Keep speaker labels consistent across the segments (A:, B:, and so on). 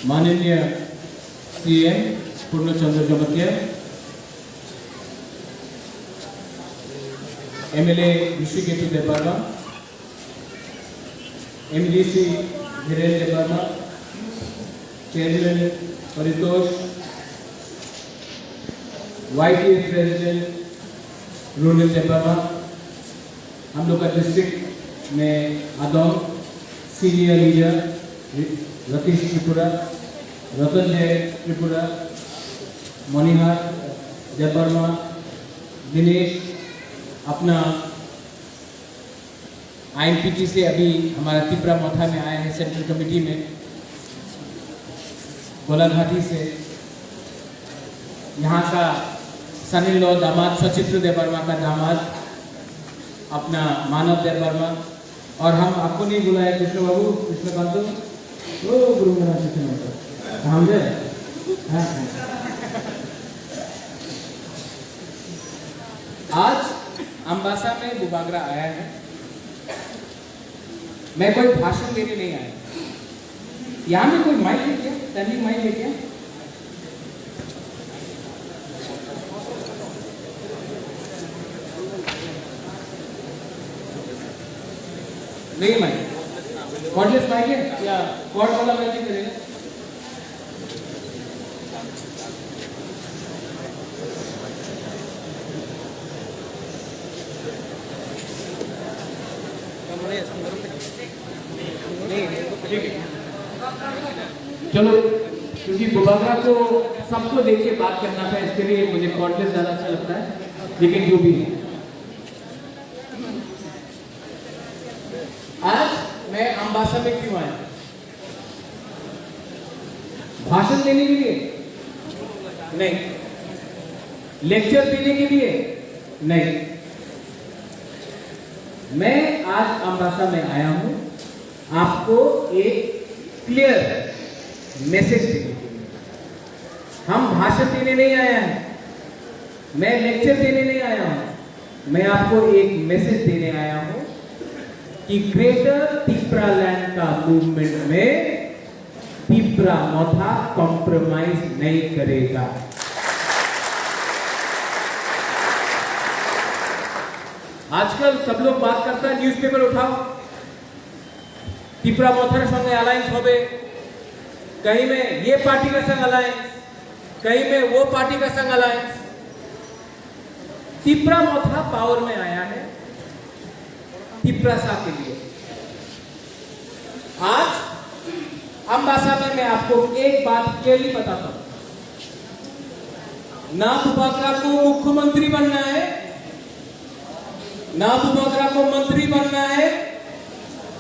A: माननीय CM Purnachandra Jamatia, MLA Rishiketu Debbarma, MDC Dhirendra Debbarma, chairman Paritosh, YTS president Rural Debbarma, हम लोग का डिस्ट्रिक्ट में आदम सीनियर लीडर रतीश त्रिपुरा, रतन जय त्रिपुरा, मणिहार देवबर्मा, दिनेश अपना INPT से अभी हमारा तिपरा मोथा में आए हैं सेंट्रल कमेटी में, गोलाघाटी से यहाँ का सनी लो दामाद सचित्र देवबर्मा का दामाद अपना मानव देवबर्मा, और हम आपको नहीं बुलाए कृष्ण बाबू, कृष्णकांत ओ गुरु महाराज कृष्ण हम गए। आज अम्बासा में बुबागरा आया है। मैं कोई भाषण देने नहीं आया। यहाँ में कोई माइक लेके, टर्निंग माइक लेके नहीं, माइक कॉर्डलेस माइक है या कॉर्ड वाला माइक करेगा? चलो, क्योंकि बुबागरा को सबको देख के बात करना था, इसके लिए मुझे कॉर्डलेस ज्यादा अच्छा लगता है, लेकिन जो भी है। आज मैं अम्बासा में क्यों आया? भाषण देने के लिए नहीं, लेक्चर देने के लिए नहीं, मैं आज अम्बासा में आया हूं आपको एक क्लियर मैसेज देने के लिए। हम भाषण देने नहीं आया हैं, मैं लेक्चर देने नहीं आया हूं, मैं आपको एक मैसेज देने आया हूं कि ग्रेटर तिपरा लैंड का मूवमेंट में तिपरा मोथा कॉम्प्रोमाइज नहीं करेगा। आजकल सब लोग बात करता है, न्यूज़पेपर उठाओ, तिपरा मोथर संगे अलायंस होबे, कहीं में ये पार्टी का संग अलायंस, कहीं में वो पार्टी का संग अलायंस। तिपरा मोथा पावर में आया है तिपरासा के लिए। आज अम्बासा में मैं आपको एक बात क्लियरली बताता हूं, ना बुबागरा को मुख्यमंत्री बनना है, ना बुबागरा को मंत्री बनना है,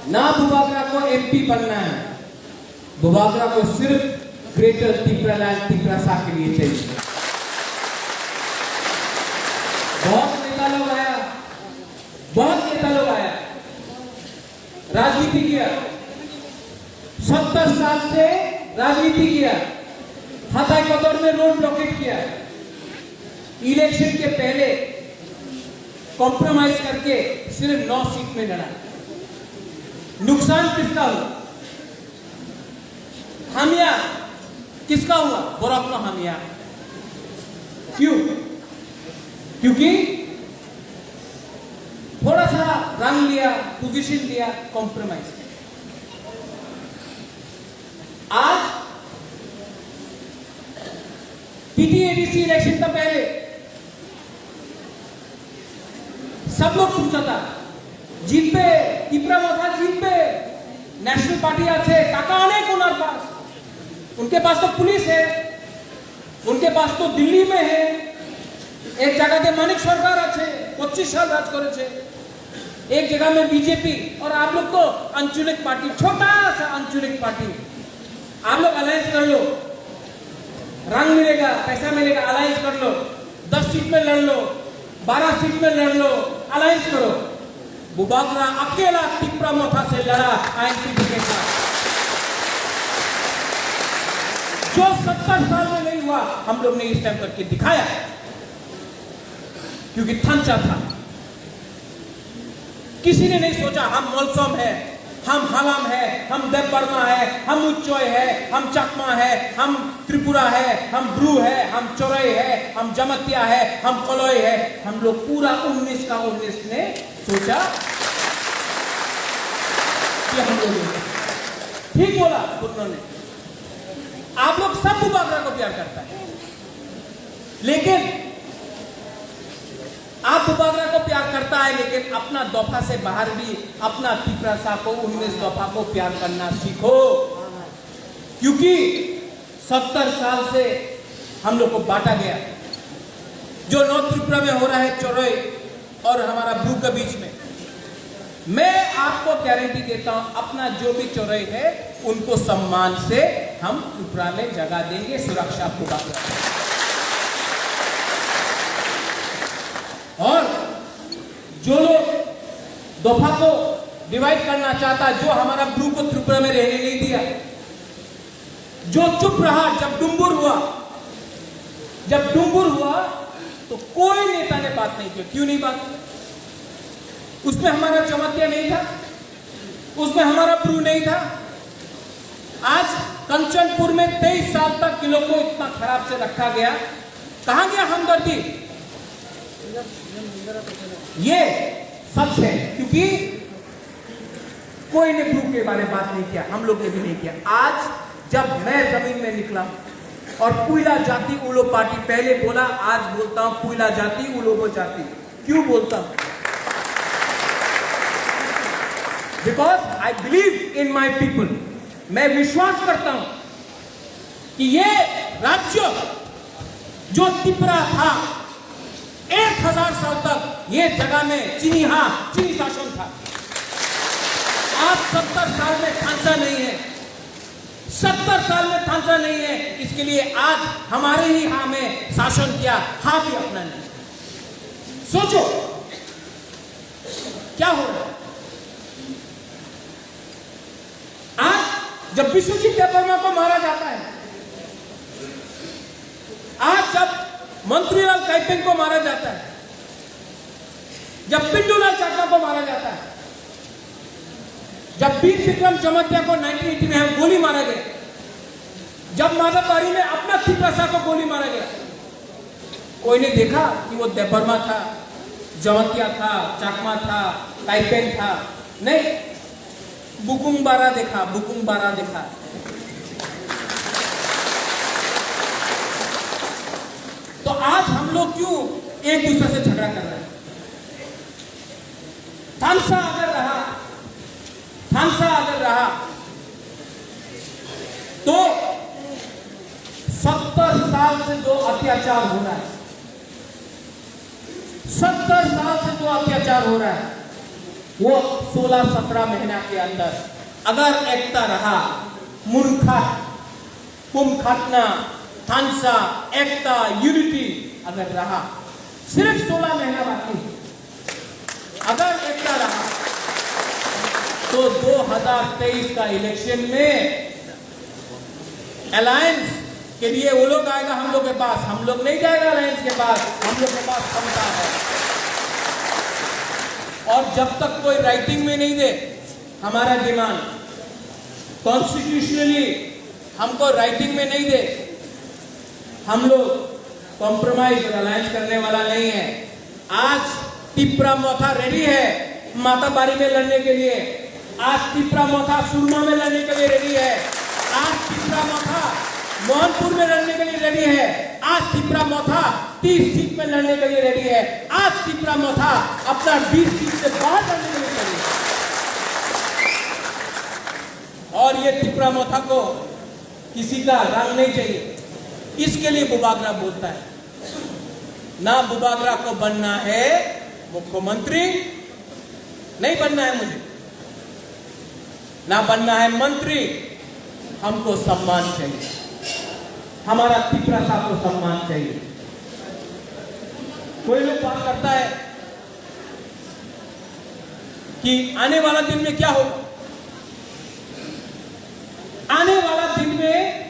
A: ना बुबागरा को MP बनना है। बुबागरा को सिर्फ ग्रेटर तिपरा लैंड तिपरासा के लिए चाहिए। बहुत नेता लोग आया, बहुत नेता लोग आया, राजनीति किया, 70 साल से राजनीति किया, हाथाई कदर में रोड ब्लॉकेट किया, इलेक्शन के पहले कॉम्प्रोमाइज करके सिर्फ 9 सीट में लड़ा। नुकसान किसका हुआ? हामिया किसका हुआ? बोराकनो हामिया। क्यों? क्योंकि थोड़ा सा रंग लिया, पोजीशन लिया, कॉम्प्रोमाइज। आज PTADC इलेक्शन का पहले सब लोग पूछा था जीतबे तिपरा मोथा जीतबे, नेशनल पार्टी আছে, টাকা অনেক ওনার पास, उनके पास तो पुलिस है, उनके पास तो दिल्ली में है, एक जगह के मानिक सरकार আছে, 25 साल राज करेছে, एक जगह में बीजेपी, और आप लोग तो अंचलिक पार्टी, छोटा सा अंचलिक पार्टी। आप लोग अलायंस कर लो, रंग मिलेगा, पैसा मिलेगा, अलायंस कर लो, 10 सीट में लड़ लो, 12 सीट में लड़ लो, अलायंस करो। बुबागरा अकेला तिपरा मोथा से लड़ा INPT के साथ, जो 70 साल में नहीं हुआ, हम लोग ने इस टाइम करके दिखाया, क्योंकि थंचा था। किसी ने नहीं सोचा हम मौलसम है, हम हलाम है, हम देवबर्मा है, हम उच्चोय है, हम चकमा है, हम त्रिपुरा है, हम ब्रू है, हम चोरई है, हम जमतिया है, हम कलोई है। हम लोग पूरा 19 का 19 ने सोचा कि हम लोग ठीक बोला पुत्रों ने। आप लोग सब बुबागरा को प्यार करता है, लेकिन आप बुबागरा को प्यार करता है, लेकिन अपना दफा से बाहर भी अपना तिपरासा को 19 दफा को प्यार करना सीखो। क्योंकि 70 साल से हम लोग को बांटा गया। जो नॉर्थ त्रिपुरा में हो रहा है चोरई और हमारा ब्रू के बीच में, मैं आपको गारंटी देता हूं अपना जो भी चोरई है उनको सम्मान से हम त्रिपुरा में जगह देंगे, सुरक्षा बुबागरा। और जो लोग दफा को डिवाइड करना चाहता, जो हमारा ब्रू को त्रिपुरा में रहने नहीं दिया, जो चुप रहा जब डुम्बुर हुआ तो कोई नेता ने बात नहीं की। क्यों नहीं बात की? उसमें हमारा जमतिया नहीं था, उसमें हमारा ब्रू नहीं था। आज कंचनपुर में 23 साल तक किलो को इतना खराब से रखा गया, कहां गया हमदर्दी? ये सच है, क्योंकि कोई ने ब्रू के बारे में बात नहीं किया, हम लोग ने भी नहीं किया। आज जब मैं जमीन में निकला और पुइला जाति उलो पार्टी पहले बोला, आज बोलता हूं पुइला जाति उलोबो जाति। क्यों बोलता हूं? Because I believe in my people. मैं विश्वास करता हूं कि ये राज्य जो तिपरा था 1000 साल तक ये जगह में चीनी शासन था। आज 70 साल में खांसा नहीं है, 70 साल में खांसा नहीं है। इसके लिए आज हमारे ही में शासन किया, भी अपना नहीं। सोचो क्या हो रहा है। आज जब विश्वजीत देवबर्मा को मारा जाता है, आज जब मंत्रीलाल काइपेंग को मारा जाता है, जब पिंडूलाल चाकमा को मारा जाता है, जब वीर विक्रम जमतिया को 1980 में गोली मारा गया, जब माधवबाड़ी में अपना तिपरासा को गोली मारा गया, कोई ने देखा कि वो देवबर्मा था, जमतिया था, चाकमा था, काइपेंग था? नहीं, बुकुंबारा देखा। तो आज हम लोग क्यों एक दूसरे से झगड़ा कर रहे हैं? थानसा अगर रहा तो 70 साल से जो अत्याचार हो रहा है, 70 साल से जो अत्याचार हो रहा है, वो 16-17 महीना के अंदर अगर एकता रहा, मुनखा, कुमखातना, थानसा, एकता, यूनिटी अगर रहा, सिर्फ 16 महीना बाकी, अगर एकता रहा तो 2023 का इलेक्शन में अलायंस के लिए वो लोग आएगा हम लोग के पास, हम लोग नहीं जाएगा अलायंस के पास, हम लोग के पास क्षमता है। और जब तक कोई राइटिंग में नहीं दे हमारा डिमांड, कॉन्स्टिट्यूशनली हमको राइटिंग में नहीं दे, हम लोग कॉम्प्रोमाइज और अलायंस करने वाला नहीं है। आज तिपरा मोथा रेडी है माताबारी में लड़ने के लिए, आज तिपरा मोथा सुरमा में लड़ने के लिए रेडी है, आज तिपरा मोथा मोहनपुर में लड़ने के लिए रेडी है, आज तिपरा मोथा 30 सीट में लड़ने के लिए रेडी है, आज तिपरा मोथा अपना 20 सीट से बाहर लड़ने के लिए रेडी है। और ये तिपरा मोथा को किसी का रंग नहीं चाहिए, इसके लिए बुबागरा बोलता है। ना बुबागरा को बनना है मुख्यमंत्री, नहीं बनना है मुझे, ना बनना है मंत्री, हमको सम्मान चाहिए, हमारा तिपरासा को सम्मान चाहिए। कोई लोग बात करता है कि आने वाला दिन में क्या होगा, आने वाला दिन में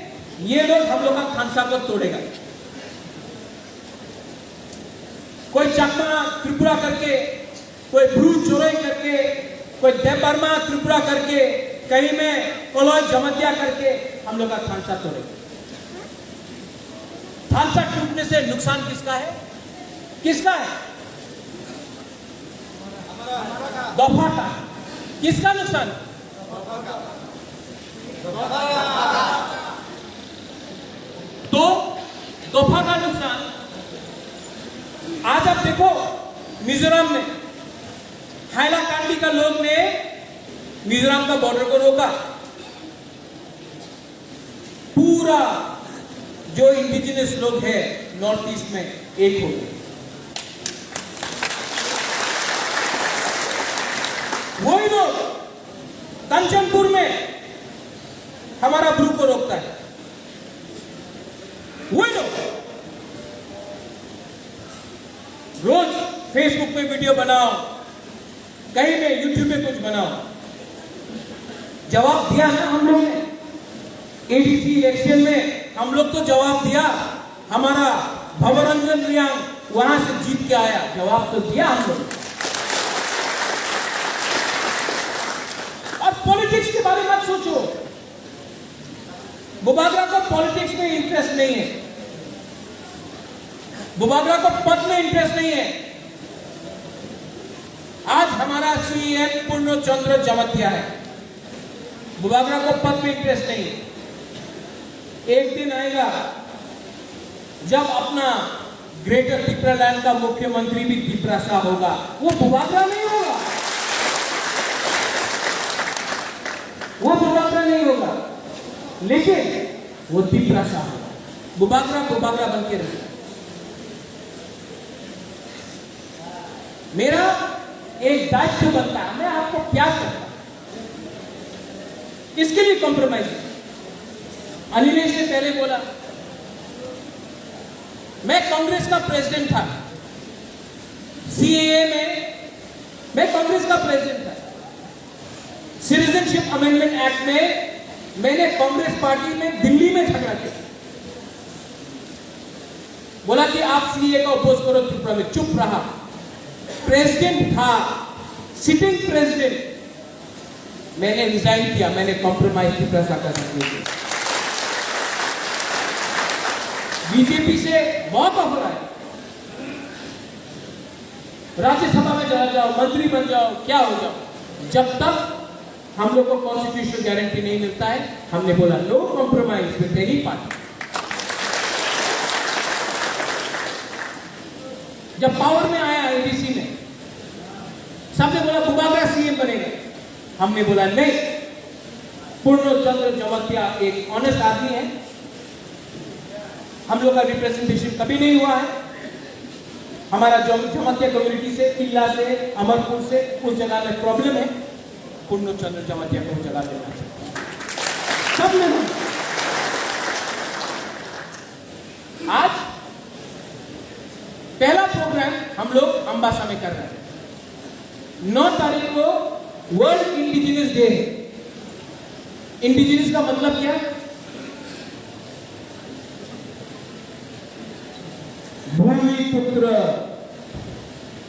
A: ये लोग हम लोग का खानसा को तोड़ेगा। कोई चकमा त्रिपुरा करके, कोई ब्रू चोरई करके, कोई देवबर्मा त्रिपुरा करके, कहीं में कोलोई जमतिया करके हम लोग का थानसा तोड़ेंगे। थानसा टूटने से नुकसान किसका है? किसका है? दफा का। किसका नुकसान? तो दफा का नुकसान। आज आप देखो मिजोरम में हाइलाकांडी का लोग ने मिजोरम का बॉर्डर को रोका। पूरा जो इंडिजिनस लोग हैं नॉर्थ ईस्ट में एक हो गए। वही लोग कंचनपुर में हमारा ग्रुप को रोकता है। वही लोग रोज फेसबुक पे वीडियो बनाओ, कहीं में यूट्यूब पे कुछ बनाओ। जवाब दिया ना हम लोग ने एडीसी इलेक्शन में, हम लोग तो जवाब दिया। हमारा भवरंजन रियांग वहां से जीत के आया, जवाब तो दिया हम लोग। और पॉलिटिक्स के बारे में मत सोचो। बुबागरा को पॉलिटिक्स में इंटरेस्ट नहीं है, बुबागरा को पद में इंटरेस्ट नहीं है। आज हमारा सीएम पूर्णचंद्र जमतिया है, बुबागरा को पद में इंटरेस्ट नहीं है। एक दिन आएगा जब अपना ग्रेटर त्रिपुरा लैंड का मुख्यमंत्री भी त्रिपुरा सा होगा, वो बुबागरा नहीं होगा, वो बुबागरा नहीं होगा, लेकिन वो त्रिपुरा सा होगा। बुबागरा बुबागरा बन के रहेगा। मेरा एक दायित्व बनता है, मैं आपको क्या करता, इसके लिए कॉम्प्रोमाइज। अनिलेश ने पहले बोला मैं कांग्रेस का प्रेसिडेंट था, सीएए में मैं कांग्रेस का प्रेसिडेंट था। सिटीजनशिप अमेंडमेंट एक्ट में मैंने कांग्रेस पार्टी में दिल्ली में झगड़ा किया, बोला कि आप सीएए का अपोज करो त्रिपुरा में, चुप रहा। प्रेसिडेंट था, सिटिंग प्रेसिडेंट, मैंने रिजाइन किया, मैंने कॉम्प्रोमाइज त्रिपुरा सा करने के लिए। बीजेपी से बहुत ऑफर आए, राज्यसभा में चला जाओ, मंत्री बन जाओ, क्या हो जाओ। जब तक हम लोग को कॉन्स्टिट्यूशनल गारंटी नहीं मिलता है, हमने बोला no compromise with any party. जब पावर में आया एडीसी में, सबने बोला बुबागरा सीएम बनेगा, हमने बोला नहीं, पूर्णचंद्र जमतिया एक ऑनेस्ट आदमी है, हम लोग का रिप्रेजेंटेशन कभी नहीं हुआ है। हमारा जमतिया कम्युनिटी से, किला से, अमरपुर से, उस जगह में प्रॉब्लम है, पूर्णचंद्र जमतिया को जगह देना चाहिए। सब में आज पहला प्रोग्राम हम लोग अंबासा में कर रहे हैं। 9 तारीख को वर्ल्ड इंडिजिनस डे है। इंडिजिनस का मतलब क्या? भूमि पुत्र।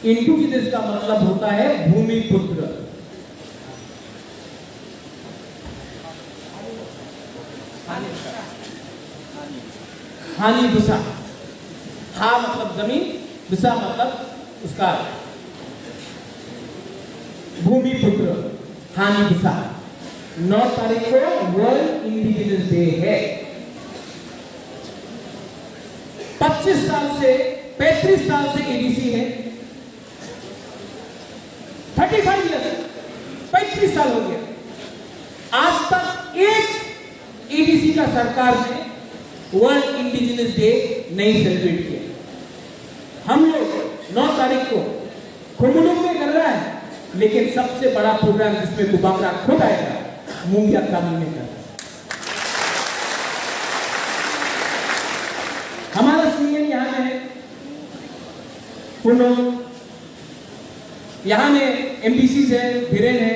A: इंडिजिनस का मतलब होता है भूमि पुत्र। हानि भूसा, हा मतलब जमीन, भूसा मतलब उसका भूमि पुत्र, हानि भूसा। 9 तारीख को वर्ल्ड इंडिजिनस डे है। 35 साल से 35 साल से एडीसी है, 35 ईयर, 35 साल हो गया, आज तक एक एडीसी का सरकार ने वर्ल्ड इंडिजिनस डे नहीं सेलिब्रेट किया। हम लोग 9 तारीख को खुमलुंग में कर रहा है, लेकिन सबसे बड़ा प्रोग्राम जिसमें बुबागरा खुद आएगा, मुंगिया कानून में कर रहा है। हमारा सीएम यहाँ में है, यहाँ में एमपीसी है, धीरेन है,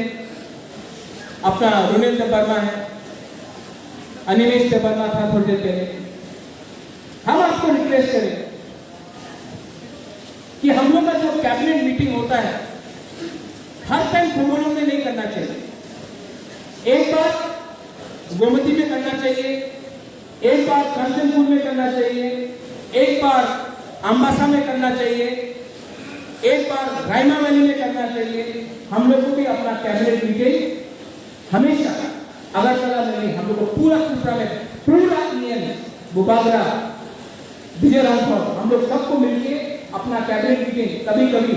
A: अपना रुनेल देवबर्मा है, अनिलेश देवबर्मा था थोड़ी देर पहले। हम आपको रिक्वेस्ट करें कि हम लोग का जो कैबिनेट मीटिंग होता है, हर टाइम कुंभलों में नहीं करना चाहिए। एक बार गोमती में करना चाहिए, एक बार कंचनपुर में करना चाहिए, एक बार अंबासा में करना चाहिए, एक बार रायमा वैली में करना चाहिए। हम लोग को भी अपना कैबिनेट मीटिंग हमेशा अगरतला में नहीं, हम लोग को पूरा त्रिपुरा में पूरा बुबागरा, विजय रामपुर, हम लोग सबको मिलके अपना कैबिनेट मीटिंग कभी कभी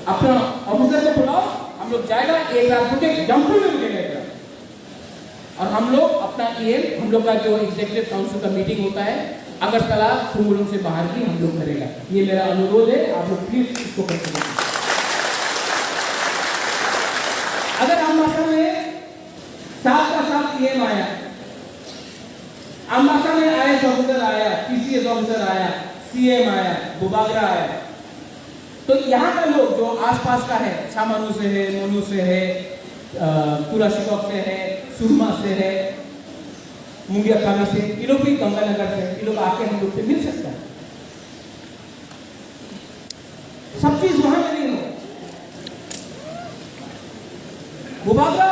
A: अपना ऑफिसर को बुलाओ, हम लोग जाएगा, एक रात के जमपुर में मिलेगा और हम लोग अपना हम लोग का जो एग्जीक्यूटिव काउंसिल का मीटिंग होता है अगरतला कुंभलों से बाहर भी हम लोग करेगा। ये मेरा अनुरोध है, आप लोग प्लीज इसको कर सकते। अगर अम्बासा में साथ का साथ EM आया, अम्बासा में IAS ऑफिसर आया, PCS ऑफिसर आया, CM आया, बुबागरा आया, तो यहाँ का लोग जो आसपास का है, छामानू से है, मोनू से है, कुराशिकॉक से है, सुरमा से है, मुंगिया खामी से, ये लोग भी गंगानगर से, ये लोग आके हम लोग से मिल सकता है। सब चीज वहां में नहीं हो। बुबागरा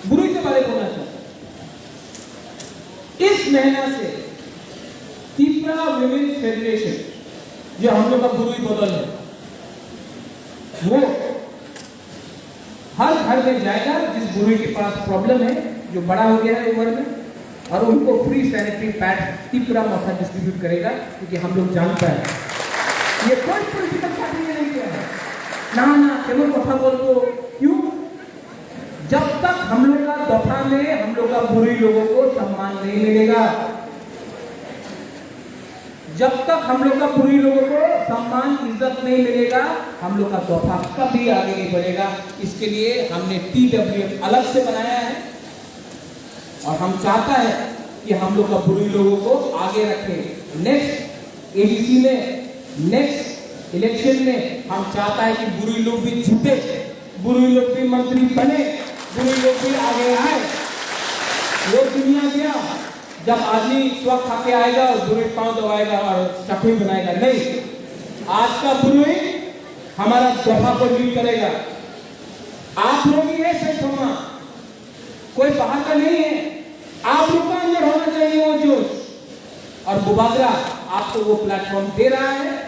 A: बुरुई के बारे में बोलना चाहता। इस महीना से त्रिपुरा विमेन फेडरेशन जो हम लोग का बुरुई बदल है, वो हर घर में जाएगा जिस बुरुई के पास प्रॉब्लम है, जो बड़ा हो गया है उम्र में, और उनको फ्री सैनिटरी पैड त्रिपुरा मौका डिस्ट्रीब्यूट करेगा। क्योंकि हम लोग जानते हैं ये कोई पॉलिटिकल पार्टी ने नहीं किया है ना केवल कथा बोल। क्यों? जब तक हम लोग का दफा में हम लोग का बुरुई लोगों को सम्मान नहीं मिलेगा, जब तक हम लोग का बुरुई लोगों को सम्मान इज्जत नहीं मिलेगा, हम लोग का दफा कभी आगे नहीं बढ़ेगा। इसके लिए हमने TWF अलग से बनाया है और हम चाहता है कि हम लोग का बुरुई लोगों को आगे रखें। नेक्स्ट ADC में, नेक्स्ट इलेक्शन में हम चाहता है कि बुरुई लोग भी जीते, बुरुई लोग भी मंत्री बने, बुरुई लोग भी आगे आए। वो दुनिया गया जब आदमी स्वच्छ खा के आएगा और बुरुई पांव दबाएगा और चटनी बनाएगा, नहीं। आज का बुरुई हमारा दफा को लीड करेगा। आप लोग ही है सही होना, कोई बाहर का नहीं है, आप लोग का अंदर होना चाहिए वो जोश। और बुबागरा आपको वो प्लेटफॉर्म दे रहा है,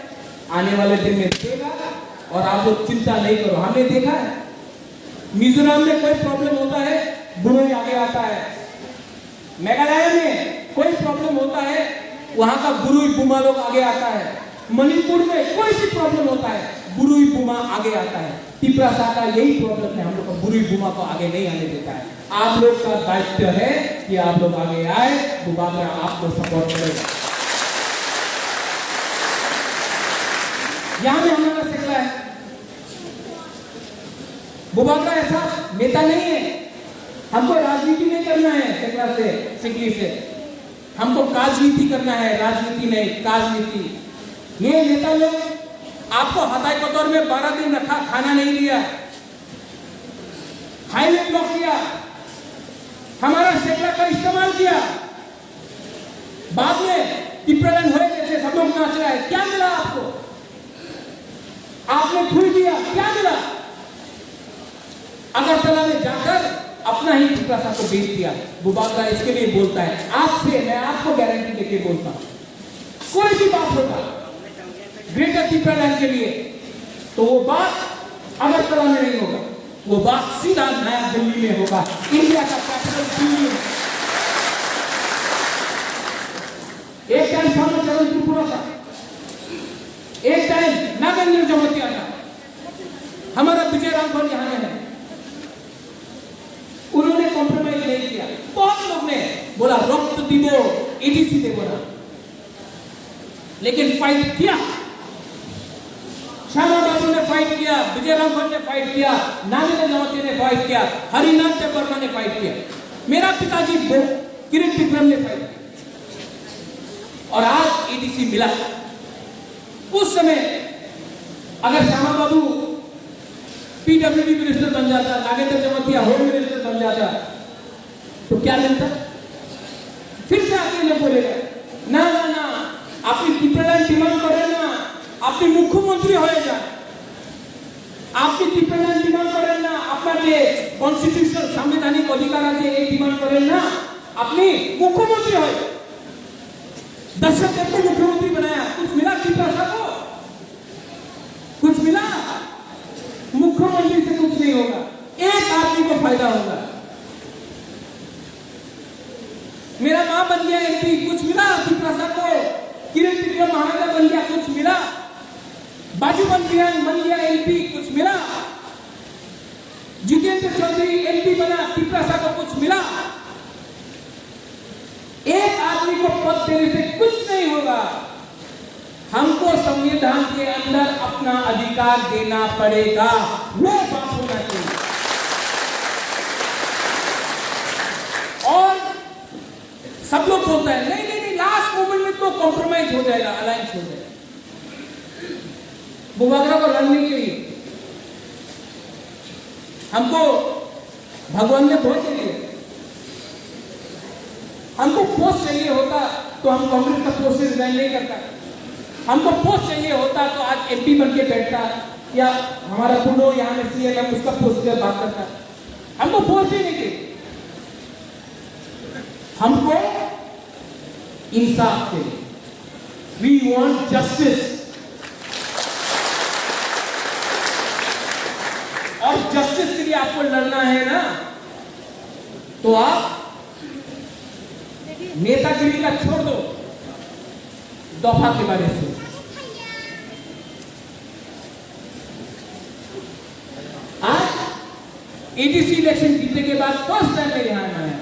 A: आने वाले दिन में देगा, और आप लोग चिंता नहीं करो। हमने देखा है मिजोरम में कोई प्रॉब्लम होता है, बुरुई आगे आता है। मेघालय में कोई प्रॉब्लम होता है, वहां का बुरुई बुमा लोग आगे आता है। मणिपुर में कोई सी प्रॉब्लम होता है, बुरुई बुमा आगे आता है। त्रिपुरा का यही प्रॉब्लम है, हम लोग का बुरुई बुमा को आगे नहीं आने देता है। आप लोग का दायित्व है कि आप लोग आगे आए, बुबागरा आपको सपोर्ट करेगा। यहां में हमारा सेकला है, बुबागरा ऐसा नेता नहीं है। हमको राजनीति नहीं करना है सेकला से, सिकली से, हमको काजनीति करना है, राजनीति नहीं काजनीति। ये नेता लोग आपको हताई कतौर में 12 दिन रखा, खाना नहीं दिया, हाईवे ब्लॉक किया, हमारा सेकला का इस्तेमाल किया। बाद में त्रिपुरालैंड होए जैसे सब लोग नाच रहा है, क्या मिला आपको? आपने खुल दिया, क्या मिला? अगरतला में जाकर अपना ही त्रिपुरा को बेच दिया। बुबागरा इसके लिए बोलता है, आज से मैं आपको गारंटी देके बोलता हूं, कोई भी बात होगा ग्रेटर त्रिपुरालैंड के लिए, तो वो बात अगरतला में नहीं होगा, वो बात सीधा नया दिल्ली में होगा, इंडिया का कैपिटल दिल्ली में। एक टाइम सामने चरण त्रिपुरा था, एक टाइम नागेंद्र जमतिया था, हमारा विजय रामपुर यहां में है, उन्होंने कॉम्प्रोमाइज नहीं किया। बहुत लोग ने बोला रक्त दिवो EDC दे बोला, लेकिन फाइट किया। श्यामा बाबू ने फाइट किया, विजय रामपुर ने फाइट किया, नागेंद्र जमतिया ने फाइट किया, हरिनाथ वर्मा ने फाइट किया, मेरा पिताजी किरीट विक्रम ने फाइट किया, और आज EDC मिला। उस समय अगर श्यामा बाबू PWD मिनिस्टर बन जाता, नागेंद्र जमतिया होम मिनिस्टर बन जाता, तो क्या मिलता? फिर से आके ये बोलेगा ना ना ना, अपनी त्रिपुरालैंड डिमांड करे ना, अपनी मुख्यमंत्री हो जा, आपकी त्रिपुरालैंड डिमांड যে কনস্টিটিউশন সাংবিধানিক অধিকার আছে এই ডিমান্ড করেন না, আপনি মুখ্যমন্ত্রী হয়, दर्शक देव को मुख्यमंत्री बनाया, कुछ मिला त्रिप्रासा को? कुछ मिला? मुख्यमंत्री से कुछ नहीं होगा, एक आदमी को फायदा होगा। मेरा मां बन गया एमपी, कुछ मिला त्रिप्रासा को? किरण विक्रम महाराजा बन गया, कुछ मिला? बाजू बन गया एमपी, कुछ मिला? जितेंद्र चौधरी एमपी बना, त्रिप्रासा को कुछ मिला? एक आदमी को पद देने से कुछ नहीं होगा। हमको संविधान के अंदर अपना अधिकार देना पड़ेगा, वो बात होना चाहिए। और सब लोग बोलते हैं नहीं नहीं नहीं, लास्ट मोमेंट में तो कॉम्प्रोमाइज हो जाएगा, अलायंस हो जाएगा। बुबागरा को लड़ने के लिए हमको भगवान ने बहुत चाहिए। हमको पोस्ट चाहिए होता तो हम कांग्रेस का पोस्ट से रिजाइन नहीं करता। हमको पोस्ट चाहिए होता तो आज एमपी बन के बैठता, या हमारा पुनो यहाँ में सीएम उसका पोस्ट से बात करता। हमको पोस्ट ही नहीं चाहिए, हमको इंसाफ चाहिए। वी वांट जस्टिस, और जस्टिस के लिए आपको लड़ना है ना, तो आप नेतागिरी का छोड़ दो, दफा के बारे में। आज एडीसी इलेक्शन जीतने के बाद फर्स्ट टाइम मैं यहां आया,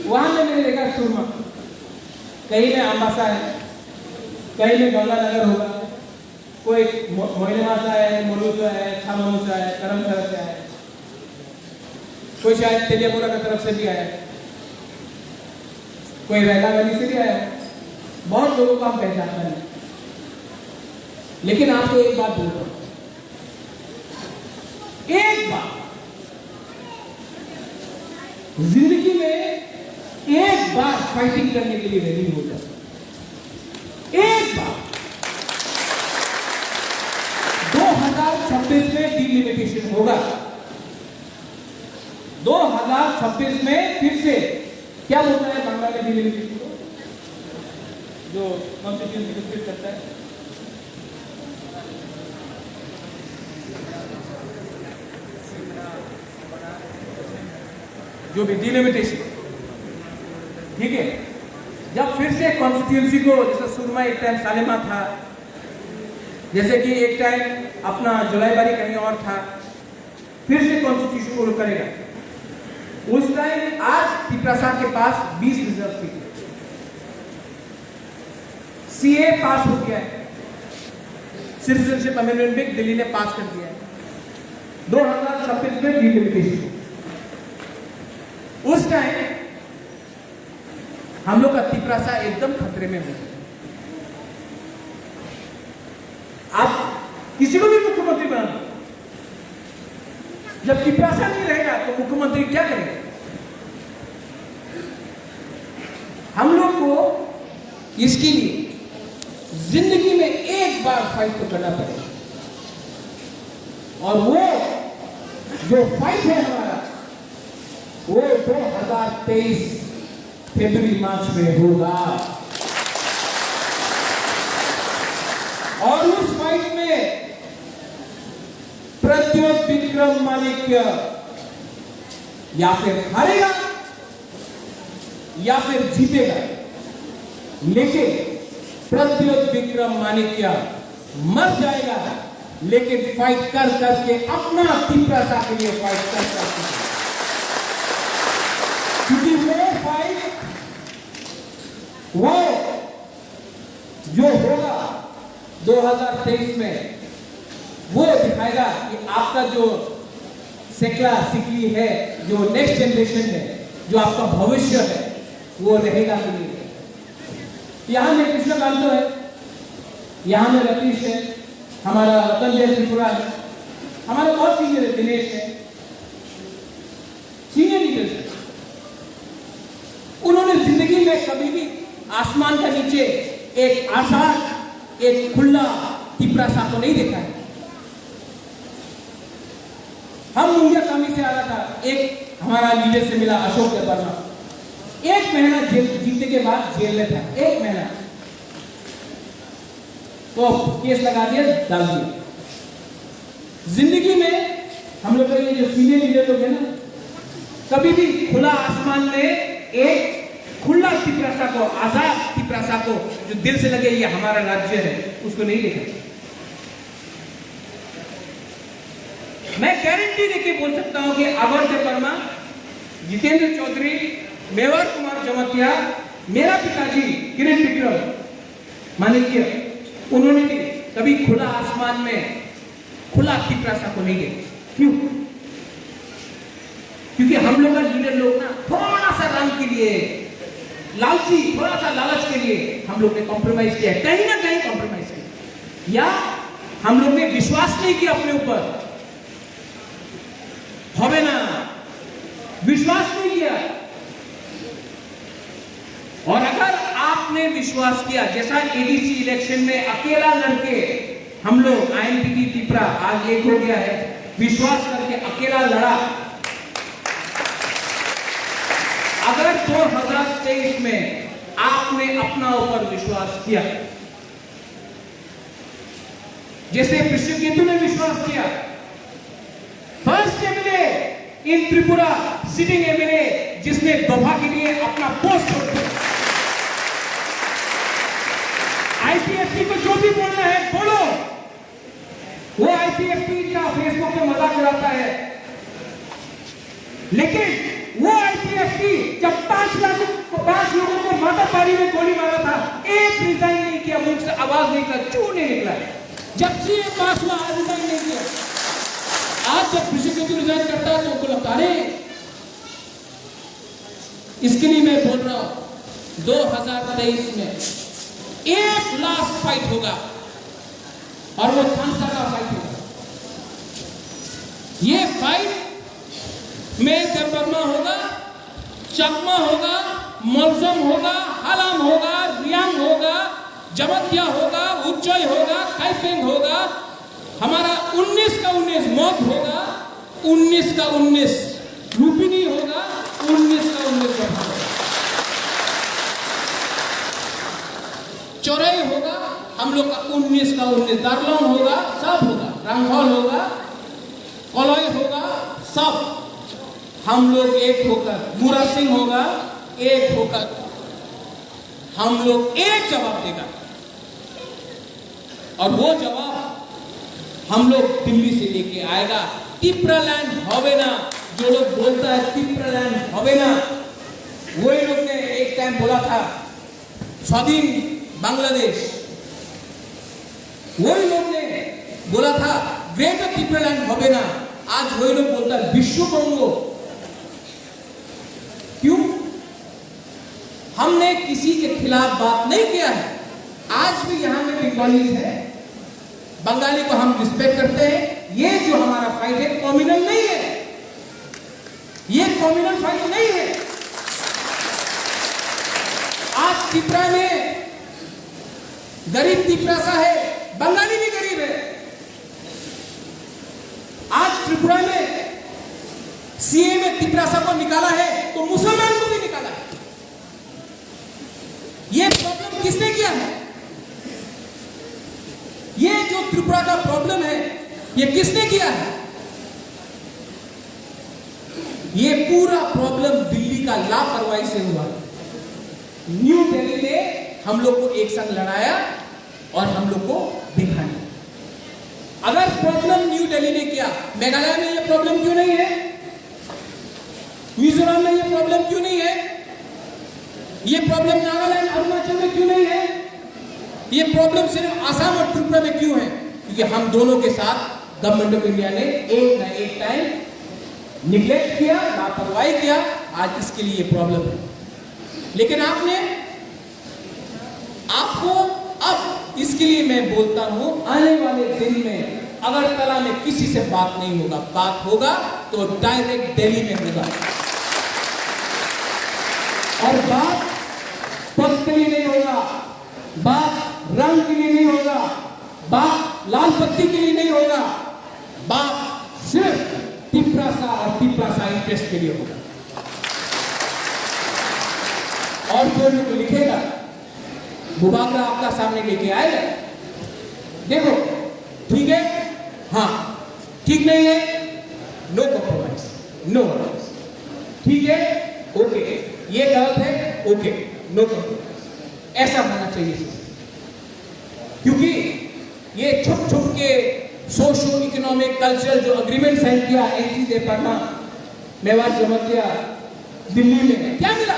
A: वहां में मैंने देखा सुरमा, कहीं में अम्बासा है, कहीं में गंगानगर होगा, कोई मोइनमासा है, मोलूसा है, छामूसा है, करमसरा से है, कोई शायद तेलियापुरा की तरफ से भी आया, कोई रैला गली से भी आया। बहुत लोगों को आप पहचानते हैं, लेकिन आपको एक बात बोल रहा हूं, एक बात जिंदगी में एक बार फाइटिंग करने के लिए रेडी हो जाए, एक बार। 2026 में डिलिमिटेशन होगा, 2026 में फिर से क्या बोलता है बांग्ला में डिलिमिटेशन को, जो कॉन्स्टिट्यूशन को फिट करता है, जो भी डिलिमिटेशन, ठीक है। जब फिर से कॉन्स्टिट्यूंसी को, जैसे सुरमा एक टाइम सालेमा था, जैसे कि एक टाइम अपना जुलाईबारी कहीं और था, फिर से कॉन्स्टिट्यूशन को करेगा। उस टाइम आज त्रिप्रासा के पास 20 रिजर्व सीट है, सीए पास हो गया है, सिटीजनशिप अमेंडमेंट बिल दिल्ली ने पास कर दिया है, 2026 में डिलिमिटेशन। उस टाइम हम लोग का त्रिप्रासा एकदम खतरे में हो गया। आप किसी को भी मुख्यमंत्री बना दो, जब त्रिप्रासा नहीं रहेगा तो मुख्यमंत्री क्या करेगा? हम लोग को इसके लिए जिंदगी में एक बार फाइट तो करना पड़ेगा, और वो जो फाइट है हमारा, वो 2023 फरवरी मार्च में होगा। और उस फाइट में प्रद्योत विक्रम माणिक्य या फिर हारेगा या फिर जीतेगा, लेकिन प्रद्योत विक्रम माणिक्य मर जाएगा, लेकिन फाइट कर करके अपना त्रिप्रासा के लिए फाइट कर सकते हैं, क्योंकि वो फाइट, वो जो होगा 2023 में, वो दिखाएगा कि आपका जो सेकला सिकली है, जो नेक्स्ट जनरेशन है, जो आपका भविष्य है, वो रहेगा कि नहीं। यहाँ में कृष्णकांत है, यहाँ में रतीश है, हमारा रतन जय त्रिपुरा है, हमारे बहुत सीनियर है, दिनेश है, सीनियर लीडर्स है। उन्होंने जिंदगी में कभी भी आसमान का नीचे एक आसान, एक खुला त्रिप्रासा को नहीं देखा है। हम मुंगिया कामी से आ रहा था, एक हमारा लीडर से मिला, अशोक वर्मा, 1 महीना जेल जीतने के बाद जेल में था, 1 महीना, तो केस लगा दिया, डाल दिया। जिंदगी में हम लोग ये जो सीनियर लीडर लोग हैं ना, कभी भी खुला आसमान में एक खुला तिपरासा को, आजाद तिपरासा को जो दिल से लगे ये हमारा राज्य है, उसको नहीं देखा। मैं गारंटी देके बोल सकता हूं कि आवर्ते वर्मा, जितेंद्र चौधरी, मेवाड़ कुमार जमातिया, मेरा पिताजी किरण विक्रम मानिक्य, उन्होंने भी कभी खुला आसमान में खुला तिपरासा को नहीं देखा। क्यों? क्योंकि हम लोग का लीडर लोग ना थोड़ा सा रंग के लिए लालची, थोड़ा सा लालच के लिए हम लोग ने कॉम्प्रोमाइज किया, कहीं ना कहीं कॉम्प्रोमाइज किया, या हम लोग ने विश्वास नहीं किया अपने ऊपर, होवे ना, विश्वास नहीं किया। और अगर आपने विश्वास किया, जैसा एडीसी इलेक्शन में अकेला लड़के हम लोग आईएनपीटी तिपरा आज एक हो गया है, विश्वास करके अकेला लड़ा। अगर 2023 में आपने अपना ऊपर विश्वास किया, जैसे पृष्ठकेतु ने विश्वास किया, फर्स्ट एमएलए इन त्रिपुरा, सिटिंग एमएलए, जिसने दफा के लिए अपना पोस्ट छोड़ दिया। आईपीएफटी को जो भी बोलना है बोलो, वो आईपीएफटी का फेसबुक पे मजाक उड़ाता है, लेकिन वो आईपीएफटी जब 5 लोगों को मातापाड़ी में गोली मारा था, एक रिजाइन नहीं किया, मुंह से आवाज नहीं निकला, चू नहीं निकला। जब सीएम पास हुआ, रिजाइन नहीं किया। आज जब पृष्ठकेतु रिजाइन करता है तो उनको लगता है, इसके लिए मैं बोल रहा हूं 2023 में एक लास्ट फाइट होगा और वो थानसा का फाइट होगा। ये फाइट में देवबर्मा होगा, चकमा होगा, मौसम होगा, हलाम होगा, रियांग होगा, जमतिया होगा, उच्चय होगा, काइपेंग होगा, हमारा 19 का 19 मौत होगा, 19 का 19 लुपिनी होगा, 19 का 19 चौराई होगा, हम लोग का 19 का 19 दार्लोन होगा, सब होगा, रंगहॉल होगा, कॉलोई होगा, सब हम लोग एक होकर, मूरा सिंह होगा, एक होकर हम लोग एक जवाब देगा। और वो जवाब हम लोग दिल्ली से लेके आएगा। तिपरालैंड होवे ना, जो लोग बोलता है तिपरालैंड होवे ना, वही लोग ने एक टाइम बोला था स्वाधीन बांग्लादेश, वही लोग ने बोला था ग्रेटर तिपरालैंड होवे ना, आज वही लोग बोलता है विश्व बंगो। क्यों? हमने किसी के खिलाफ बात नहीं किया है। आज भी यहां में बंगालीज है, बंगाली को हम रिस्पेक्ट करते हैं। ये जो हमारा फाइट है कम्युनल नहीं है, ये कम्युनल फाइट नहीं है। आज त्रिपुरा में गरीब तिपरासा है, बंगाली भी गरीब है। आज त्रिपुरा में सीए में तिपरासा को निकाला है तो मुसलमान को भी निकाला है। ये प्रॉब्लम किसने किया है? ये जो त्रिपुरा का प्रॉब्लम है, ये किसने किया है? ये पूरा प्रॉब्लम दिल्ली का लापरवाही से हुआ। न्यू दिल्ली ने हम लोग को एक संग लड़ाया और हम लोग को दिखाया। अगर प्रॉब्लम न्यू दिल्ली ने किया, मेघालय में ये प्रॉब्लम क्यों नहीं है? मिजोरम में ये प्रॉब्लम क्यों नहीं है? ये प्रॉब्लम नागालैंड अरुणाचल में क्यों नहीं है? ये प्रॉब्लम सिर्फ आसाम और त्रिपुरा में क्यों है? क्योंकि हम दोनों के साथ गवर्नमेंट ऑफ इंडिया ने एक ना एक टाइम निग्लेक्ट किया, लापरवाही किया। आज इसके लिए प्रॉब्लम है। लेकिन आपको अब इसके लिए मैं बोलता हूं, आने वाले दिन में अगरतला में किसी से बात नहीं होगा, बात होगा तो डायरेक्ट दिल्ली में होगा। और बात पद के लिए नहीं होगा, बात रंग के लिए नहीं होगा, बात लाल पत्ती के लिए नहीं होगा, बात सिर्फ तिप्रासा और तिप्रासा इंटरेस्ट के लिए होगा। और जो लोग लिखेगा मुबागरा आपका सामने लेके आएगा, देखो ठीक है, हाँ ठीक नहीं है, नो कॉम्प्रोमाइज, नो कॉम्प्रोमाइज, ठीक है, ओके, ये गलत है, ओके, नो कॉम्प्रोमाइज, ऐसा होना चाहिए। क्योंकि ये छुप छुप के सोशो इकोनॉमिक कल्चरल जो अग्रीमेंट साइन किया एनसी दे पढ़ना, मेवाड़ जमतिया दिल्ली में, क्या मिला?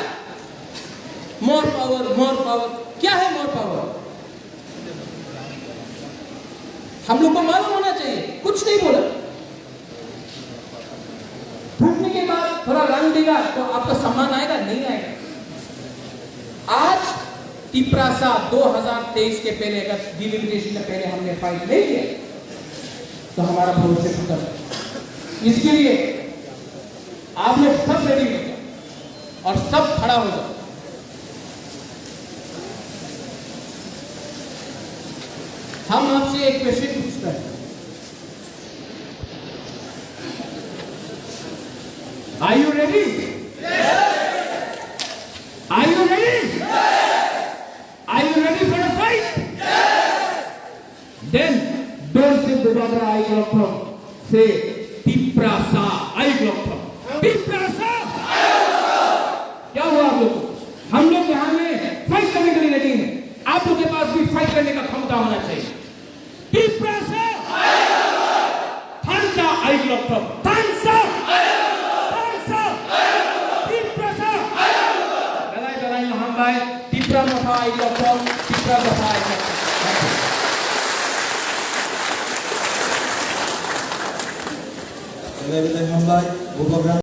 A: More power, more power. क्या है मोर पावर? हम लोग को मालूम होना चाहिए, कुछ नहीं बोला। फूटने के बाद थोड़ा रंग देगा तो आपका सम्मान आएगा, नहीं आएगा। आज तिप्रासा 2023 के पहले, अगर डिलिमिटेशन के पहले हमने फाइट नहीं किया तो हमारा भविष्य खत्म है। इसके लिए आप लोग सब रेडी हो जाओ और सब खड़ा हो जाओ। हम आपसे एक क्वेश्चन पूछते हैं, are you ready? Are you ready? Are you ready for a fight? Then don't say मुबागरा आई ग्लोफ्रम, से तिप्रासा आई ग्लोफ्रम। तिप्रासा क्या हुआ आप लोग? हम लोग यहां में फाइट करने के लिए रेडी हैं, आप लोग के पास भी फाइट करने का क्षमता होना चाहिए। तिप्रासा थांसा आई ग्लोफ्रम, थांसा थांसा तिप्रासा गलाय हम भाई तिप्रा मथा आई ग्लोफ्रम, तिप्रा मथा आई ग्लोफ्रम।
B: हम भाई वो प्रोग्राम